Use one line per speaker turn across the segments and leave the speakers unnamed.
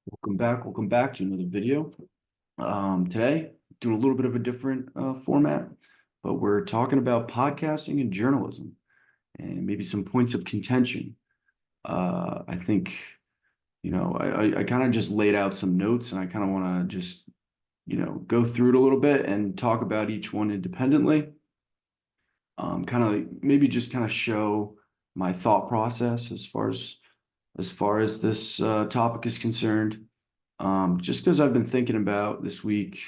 Welcome back to another video. Today, doing a little bit of a different format, but we're talking about podcasting and journalism and maybe some points of contention. I think, I kind of just laid out some notes and I kind of want to just, go through it a little bit and talk about each one independently. Kind of maybe just kind of show my thought process as far as this topic is concerned. Just because I've been thinking about this week,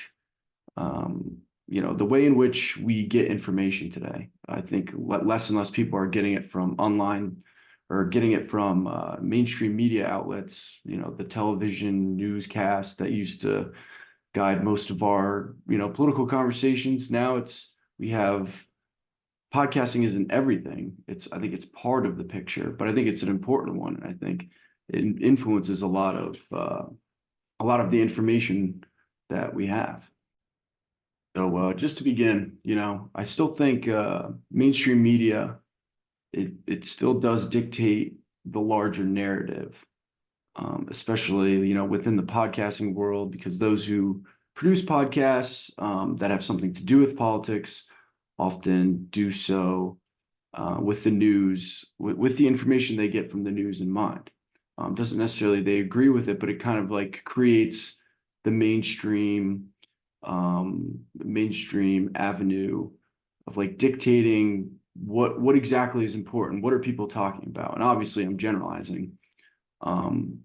the way in which we get information today. I think less and less people are getting it from online or getting it from mainstream media outlets, the television newscasts that used to guide most of our, political conversations. Now we have podcasting isn't everything. I think it's part of the picture, but I think it's an important one. I think it influences a lot of the information that we have. So just to begin, I still think mainstream media it still does dictate the larger narrative, especially within the podcasting world, because those who produce podcasts that have something to do with politics often do so with the news, with the information they get from the news in mind. Doesn't necessarily they agree with it, but it kind of like creates the mainstream avenue of like dictating what exactly is important. What are people talking about? And obviously, I'm generalizing, um,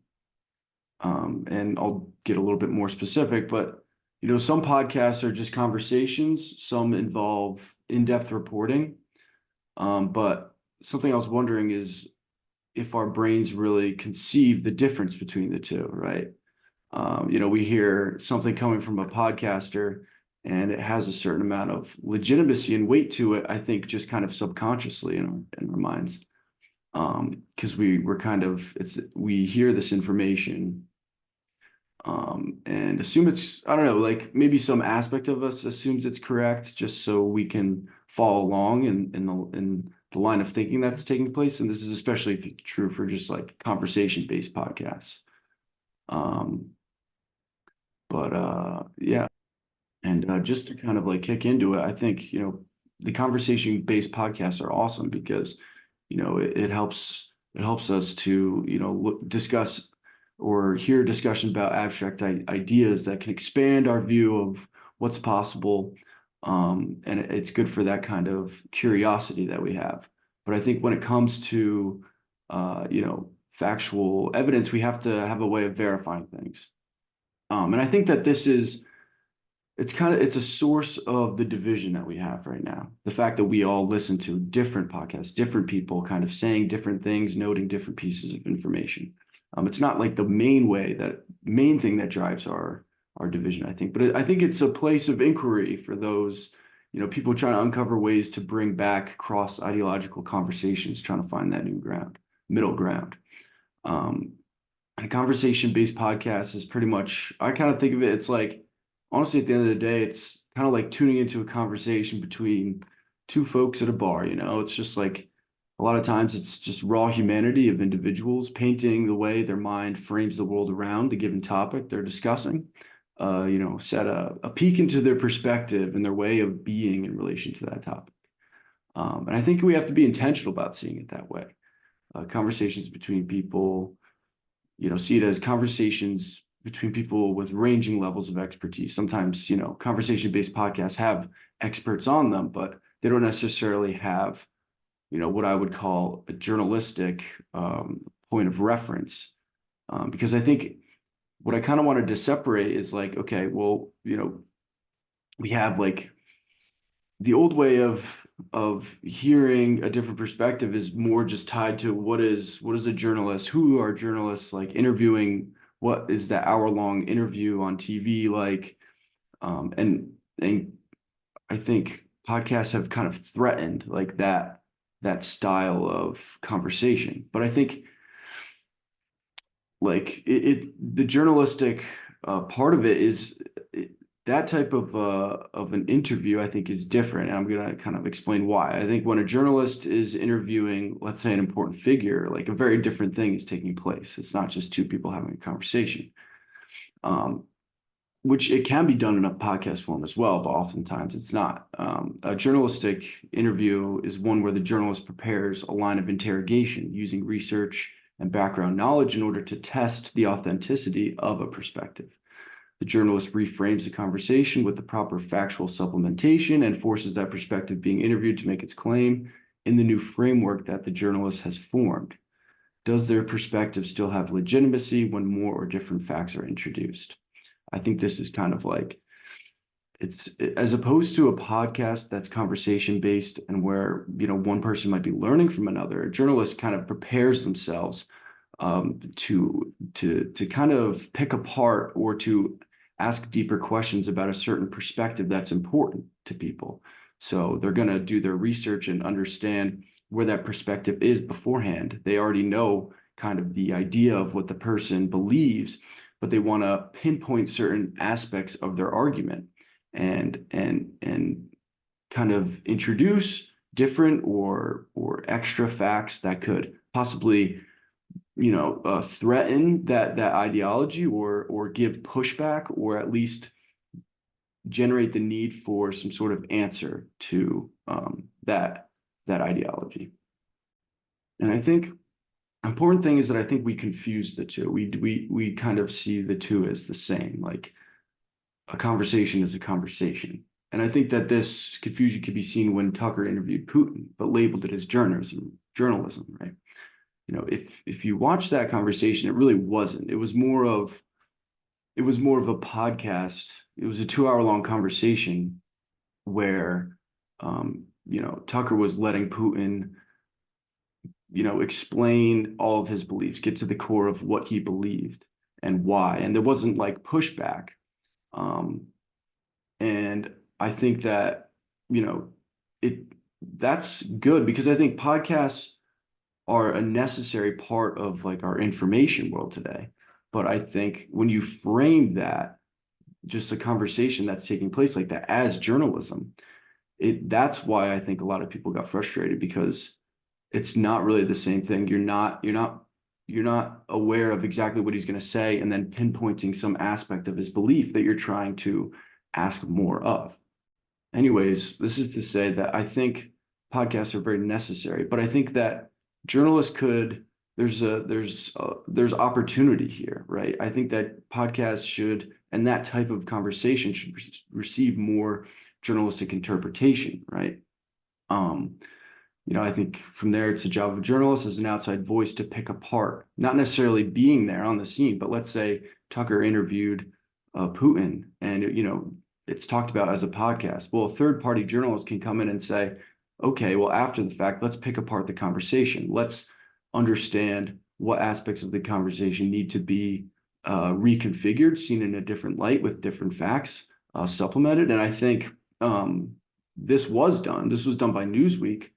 and I'll get a little bit more specific. But some podcasts are just conversations. Some involve in-depth reporting. But something I was wondering is if our brains really conceive the difference between the two, right? We hear something coming from a podcaster and it has a certain amount of legitimacy and weight to it, I think just kind of subconsciously in our minds. Because we hear this information and assume I don't know, like maybe some aspect of us assumes it's correct just so we can follow along in the line of thinking that's taking place. And this is especially true for just like conversation-based podcasts. Um, but yeah, and just to kind of like kick into it, I think, the conversation-based podcasts are awesome because, it helps us to, discuss or hear discussion about abstract ideas that can expand our view of what's possible. And it's good for that kind of curiosity that we have. But I think when it comes to, factual evidence, we have to have a way of verifying things. And I think that it's a source of the division that we have right now. The fact that we all listen to different podcasts, different people kind of saying different things, noting different pieces of information. It's not like the main thing that drives our division, I think, but I think it's a place of inquiry for those, people trying to uncover ways to bring back cross ideological conversations, trying to find that middle ground. Um, and a conversation-based podcast is pretty much, I kind of think of it, it's like, honestly, at the end of the day, it's kind of like tuning into a conversation between two folks at a bar, It's just like a lot of times it's just raw humanity of individuals painting the way their mind frames the world around the given topic they're discussing. Set a peek into their perspective and their way of being in relation to that topic. And I think we have to be intentional about seeing it that way. Conversations between people, see it as conversations between people with ranging levels of expertise. Sometimes, conversation-based podcasts have experts on them, but they don't necessarily have, what I would call a journalistic point of reference. Because I think what I kind of wanted to separate is like, okay, well, we have like the old way of hearing a different perspective is more just tied to what is a journalist, who are journalists like interviewing, what is that hour-long interview on TV like, and I think podcasts have kind of threatened like that style of conversation. But I think like the journalistic part of it is that type of an interview I think is different, and I'm gonna kind of explain why. I think when a journalist is interviewing, let's say, an important figure, like a very different thing is taking place. It's not just two people having a conversation. which it can be done in a podcast form as well, but oftentimes it's not. A journalistic interview is one where the journalist prepares a line of interrogation using research and background knowledge in order to test the authenticity of a perspective. The journalist reframes the conversation with the proper factual supplementation and forces that perspective being interviewed to make its claim in the new framework that the journalist has formed. Does their perspective still have legitimacy when more or different facts are introduced? I think this is kind of like, it's as opposed to a podcast that's conversation based and where, one person might be learning from another. A journalist kind of prepares themselves to kind of pick apart or to ask deeper questions about a certain perspective that's important to people. So they're going to do their research and understand where that perspective is beforehand. They already know kind of the idea of what the person believes, but they want to pinpoint certain aspects of their argument and kind of introduce different or extra facts that could possibly threaten that ideology or give pushback, or at least generate the need for some sort of answer to that ideology. And I think important thing is that I think we confuse the two. We kind of see the two as the same, like a conversation is a conversation. And I think that this confusion could be seen when Tucker interviewed Putin, but labeled it as journalism, right? If you watch that conversation, it really wasn't. It was more of a podcast. It was a 2 hour long conversation where Tucker was letting Putin explain all of his beliefs, get to the core of what he believed and why. And there wasn't like pushback. And I think that, that's good, because I think podcasts are a necessary part of like our information world today. But I think when you frame that, just a conversation that's taking place like that as journalism, that's why I think a lot of people got frustrated, because it's not really the same thing. You're not aware of exactly what he's going to say and then pinpointing some aspect of his belief that you're trying to ask more of. Anyways, this is to say that I think podcasts are very necessary, but I think that journalists there's opportunity here, right? I think that podcasts should, and that type of conversation should receive more journalistic interpretation, right? I think from there, it's the job of a journalist as an outside voice to pick apart, not necessarily being there on the scene, but let's say Tucker interviewed Putin and, it's talked about as a podcast. Well, a third party journalist can come in and say, okay, well, after the fact, let's pick apart the conversation. Let's understand what aspects of the conversation need to be reconfigured, seen in a different light with different facts, supplemented. And I think this was done. This was done by Newsweek,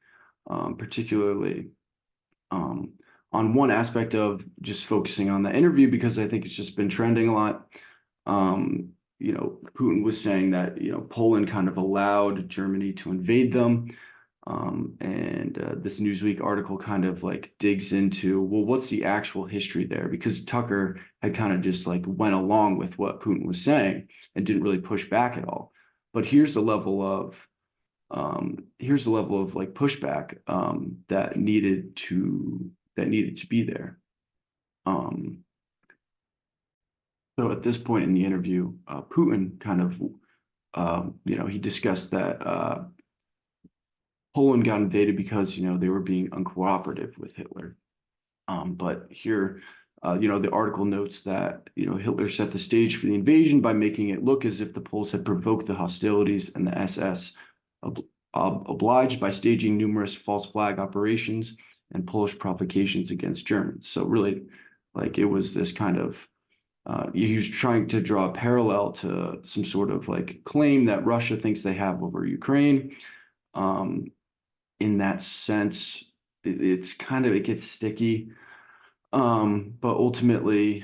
particularly on one aspect of just focusing on the interview, because I think it's just been trending a lot. Putin was saying that, Poland kind of allowed Germany to invade them. And this Newsweek article kind of like digs into, well, what's the actual history there? Because Tucker had kind of just like went along with what Putin was saying and didn't really push back at all. But here's the level of like pushback that needed to be there. So at this point in the interview, Putin kind of, he discussed that Poland got invaded because, they were being uncooperative with Hitler. But here, the article notes that, Hitler set the stage for the invasion by making it look as if the Poles had provoked the hostilities, and the SS obliged by staging numerous false flag operations and Polish provocations against Germans. So really, like, it was this kind of, he was trying to draw a parallel to some sort of like claim that Russia thinks they have over Ukraine. In that sense, it gets sticky. But ultimately,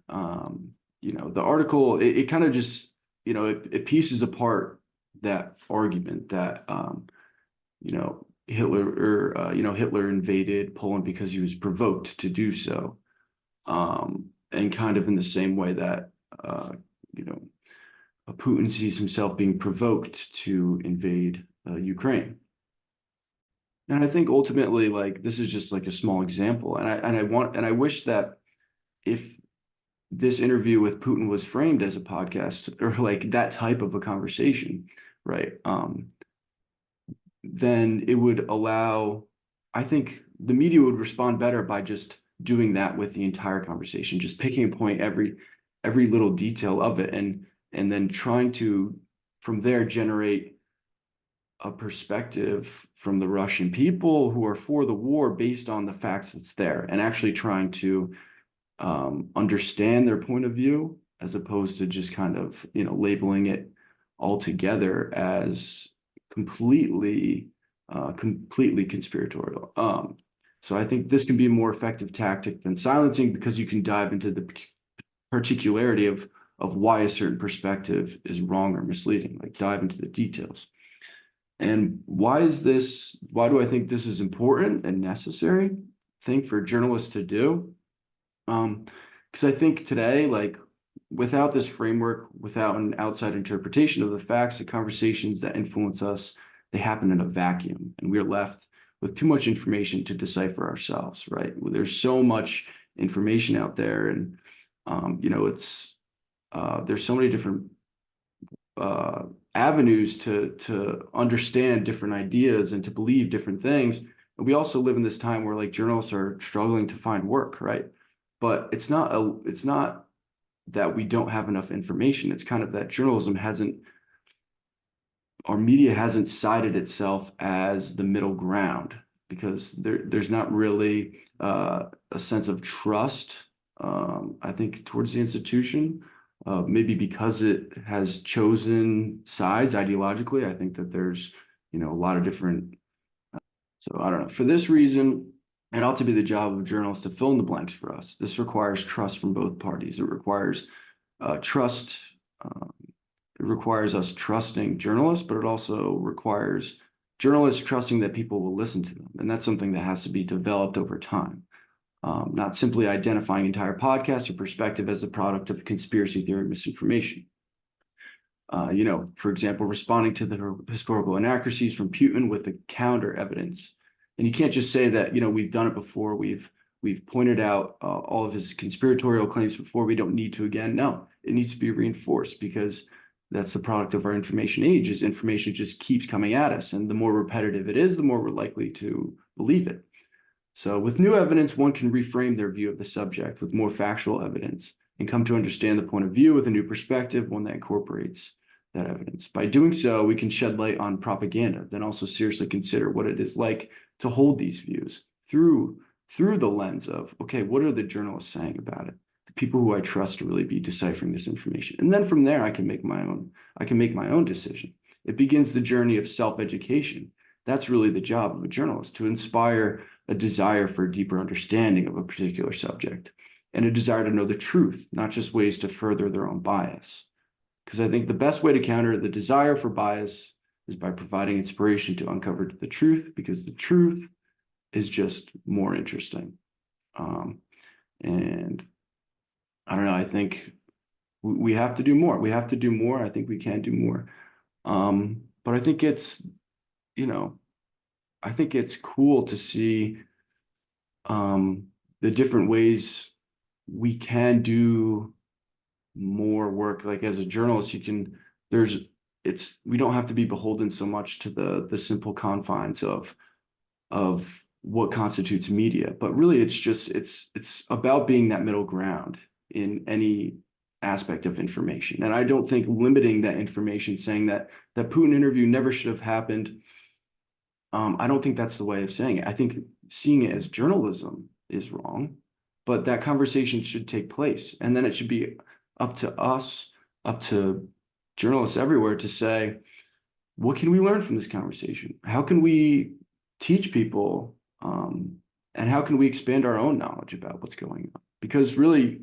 the article, it kind of just, it pieces apart that argument that, Hitler invaded Poland because he was provoked to do so. And kind of in the same way that you know, Putin sees himself being provoked to invade Ukraine. And I think ultimately, like, this is just like a small example. And I wish that if this interview with Putin was framed as a podcast or like that type of a conversation, right? Then it would allow, I think the media would respond better by just doing that with the entire conversation, just picking a point every little detail of it and then trying to from there generate a perspective from the Russian people who are for the war based on the facts that's there and actually trying to understand their point of view as opposed to just kind of, labeling it altogether as completely conspiratorial. So I think this can be a more effective tactic than silencing because you can dive into the particularity of why a certain perspective is wrong or misleading, like dive into the details. And why do I think this is important and necessary thing for journalists to do? Because I think today, like without this framework, without an outside interpretation of the facts, the conversations that influence us, they happen in a vacuum, and we're left with too much information to decipher ourselves, right? There's so much information out there, and there's so many different avenues to understand different ideas and to believe different things. And we also live in this time where like journalists are struggling to find work, right? But it's not that we don't have enough information. It's kind of that our media hasn't cited itself as the middle ground because there's not really a sense of trust, I think, towards the institution. Maybe because it has chosen sides ideologically. I think that there's, a lot of different. So I don't know. For this reason, it ought to be the job of journalists to fill in the blanks for us. This requires trust from both parties. It requires trust. It requires us trusting journalists, but it also requires journalists trusting that people will listen to them. And that's something that has to be developed over time. Not simply identifying entire podcasts or perspective as a product of conspiracy theory misinformation. For example, responding to the historical inaccuracies from Putin with the counter evidence. And you can't just say that, we've done it before. We've pointed out all of his conspiratorial claims before. We don't need to again. No, it needs to be reinforced because that's the product of our information age. Is information just keeps coming at us, and the more repetitive it is, the more we're likely to believe it. So with new evidence, one can reframe their view of the subject with more factual evidence and come to understand the point of view with a new perspective, one that incorporates that evidence. By doing so, we can shed light on propaganda, then also seriously consider what it is like to hold these views through the lens of, okay, what are the journalists saying about it? The people who I trust to really be deciphering this information. And then from there, I can make my own decision. It begins the journey of self-education. That's really the job of a journalist, to inspire a desire for a deeper understanding of a particular subject and a desire to know the truth, not just ways to further their own bias. Because I think the best way to counter the desire for bias is by providing inspiration to uncover the truth, because the truth is just more interesting. And I don't know, I think we have to do more. We have to do more. I think we can do more. But I think I think it's cool to see the different ways we can do more work. Like as a journalist, we don't have to be beholden so much to the simple confines of what constitutes media, but really it's about being that middle ground in any aspect of information. And I don't think limiting that information, saying that Putin interview never should have happened, I don't think that's the way of saying it. I think seeing it as journalism is wrong, but that conversation should take place. And then it should be up to us, up to journalists everywhere to say, what can we learn from this conversation? How can we teach people? And how can we expand our own knowledge about what's going on? Because really,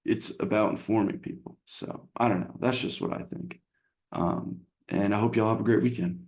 it's about informing people. So I don't know. That's just what I think. And I hope y'all have a great weekend.